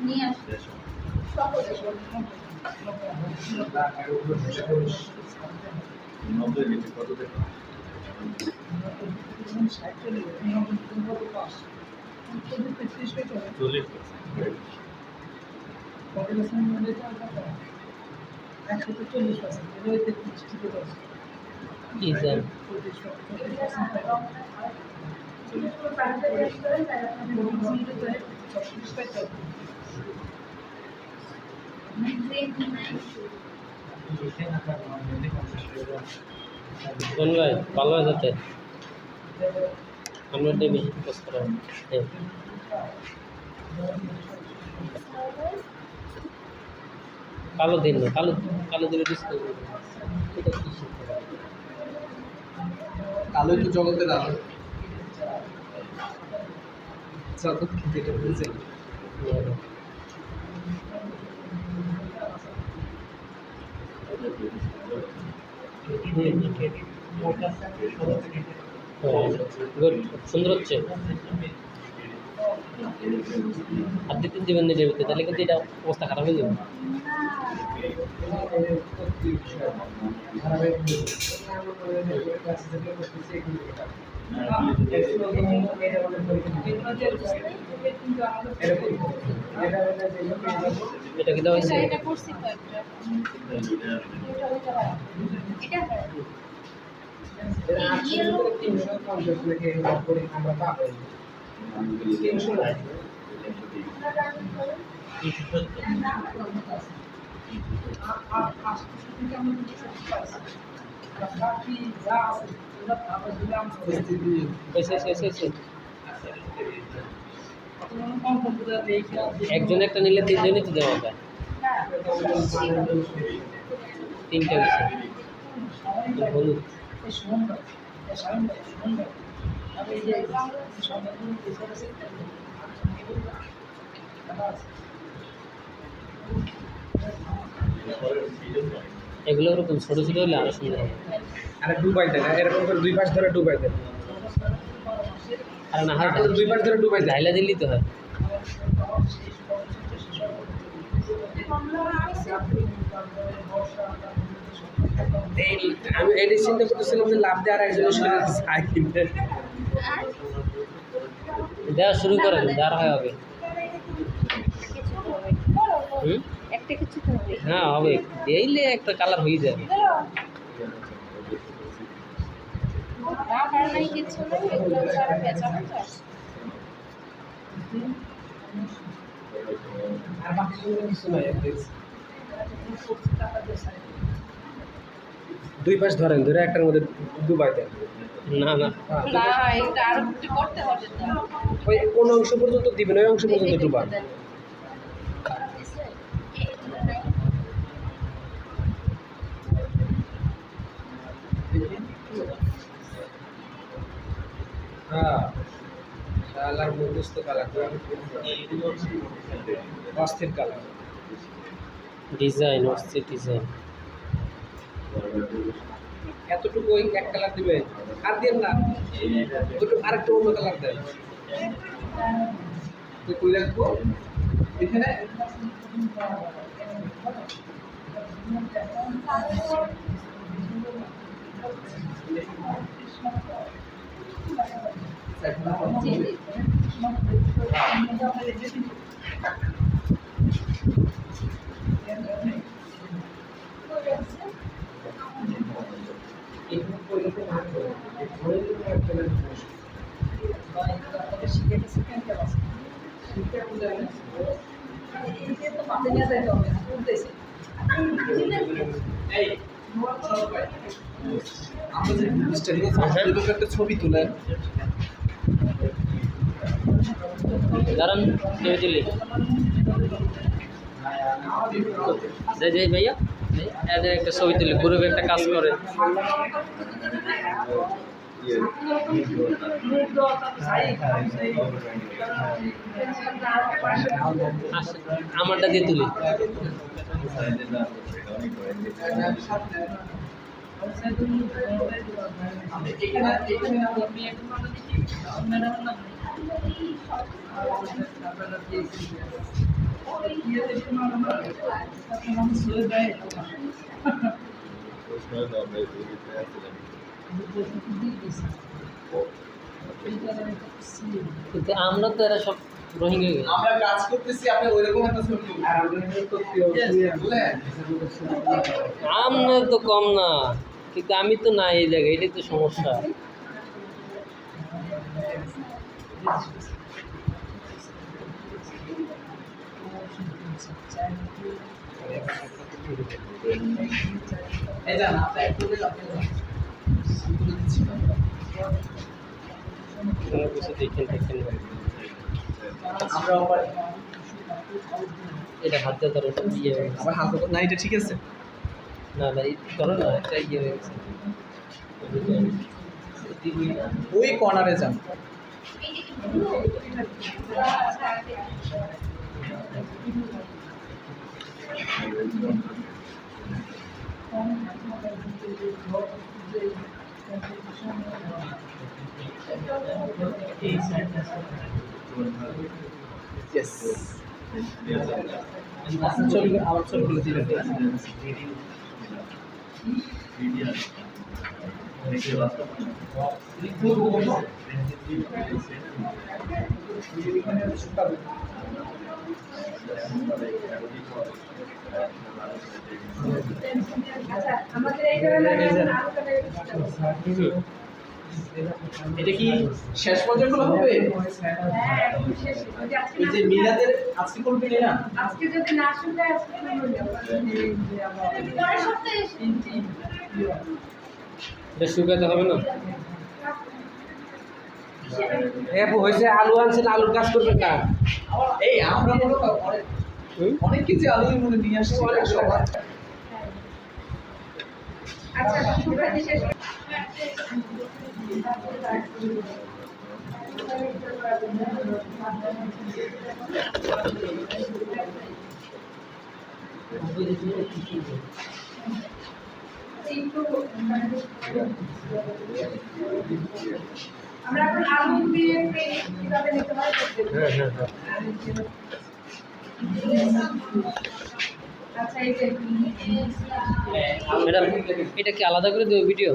নিয়ে আসবে সকলে ভাই ভালো যাতে আমরা বেশি ফোকাস করা কালো দিন না কালো কালো দিলে ডিসকাউন্ট এটা কি কালোই তো জগতের আলো জগৎ যেটা বলছে গুড সুন্দর হচ্ছে আর দিতে দিবেন না দেবে তাহলে কিন্তু এটা অবস্থা খারাপ হয়ে যাবে এটা কি দেওয়া হয়েছে এটা করছি তো একটা একজন একটা নিলে তিনজনই তো দেওয়া যায় তিনটা হয়েছে হলুদ এগুলো ওরকম ছোটো ছোটো হলে আরো সুন্দর হবে আরে ডুবাই দেন এরকম করে দুই পাশ ধরে ডুবাই দেন আর না হয় দুই পাশ ধরে ডুবাই দেন ঢাইলা দিলেই তো হয় আমি এই চিন্তা করতেছিলাম যে লাভ দেওয়ার একজনের সাথে চাই কিনতে দেওয়া শুরু করেন দেওয়ার হয় হবে একটা কিছু তো হবে হ্যাঁ হবে দিলে একটা কালার হয়ে যাবে না কারণে কিছু না এগুলো ছাড়া বেচানো যায় আর বাকি কিছু নাই দুই পাশ ধরেন ধরে একটার মধ্যে ডুবাই দেন না না না এটা আরো একটু করতে হবে তো ওই কোন অংশ পর্যন্ত দিবেন ওই অংশ পর্যন্ত ডুবান হ্যাঁ শালার মুখস্থ কালার অস্থির কালার ডিজাইন অস্থির ডিজাইন এতটুকু ওই এক কালার দিবেন আর দেন না ওটু আরেকটু অন্য কালার দেন তো কই রাখবো এখানে একটা ছবি তুলেন দাঁড়ান ছবি তুলি যাই ভাইয়া এদের একটা ছবি তুলি গ্রুপে একটা কাজ করে আমারটা দিয়ে তুলি কিন্তু আমরা তো এরা সব রোহিঙ্গা আমরা কাজ করতেছি, আপনি ওইরকম একটা ছবি বুঝলেন? আমরা তো কম না, কিন্তু আমি তো নাই এই জায়গায়, এটাই তো সমস্যা। এই যান, আপনি একটু আপনি যান। তুলে দিচ্ছি। কোনো কিছু দেখেন আমরা আবার এটা হাতে ধরো ইয়ে হয়ে গেছে। আবার হাত না, এটা ঠিক আছে। না না এই ধরো না, এটা ইয়ে হয়ে গেছে। ওই কর্নারে যান। Yes. ছবি আমার ছবিগুলো দিবেন। এটা কি শেষ পর্যায়ে খোলা হবে? ওই যে মিলাদের আজকে করবেন না? আজকে যদি না শুনতে আজকে পরের সপ্তাহে এটা শুকাতে হবে না? হয়েছে আলু আনছেন, আলুর কাজ করবেন না। এই আমরা মনে অনেক কিছু আলুই মনে নিয়ে আসছি অনেক সবার। আচ্ছা শুক্রবার শেষ আমরা এখন আলু দিয়ে কিভাবে নিতে হয় আচ্ছা এই যে ম্যাডাম এটা কি আলাদা করে দেবো ভিডিও?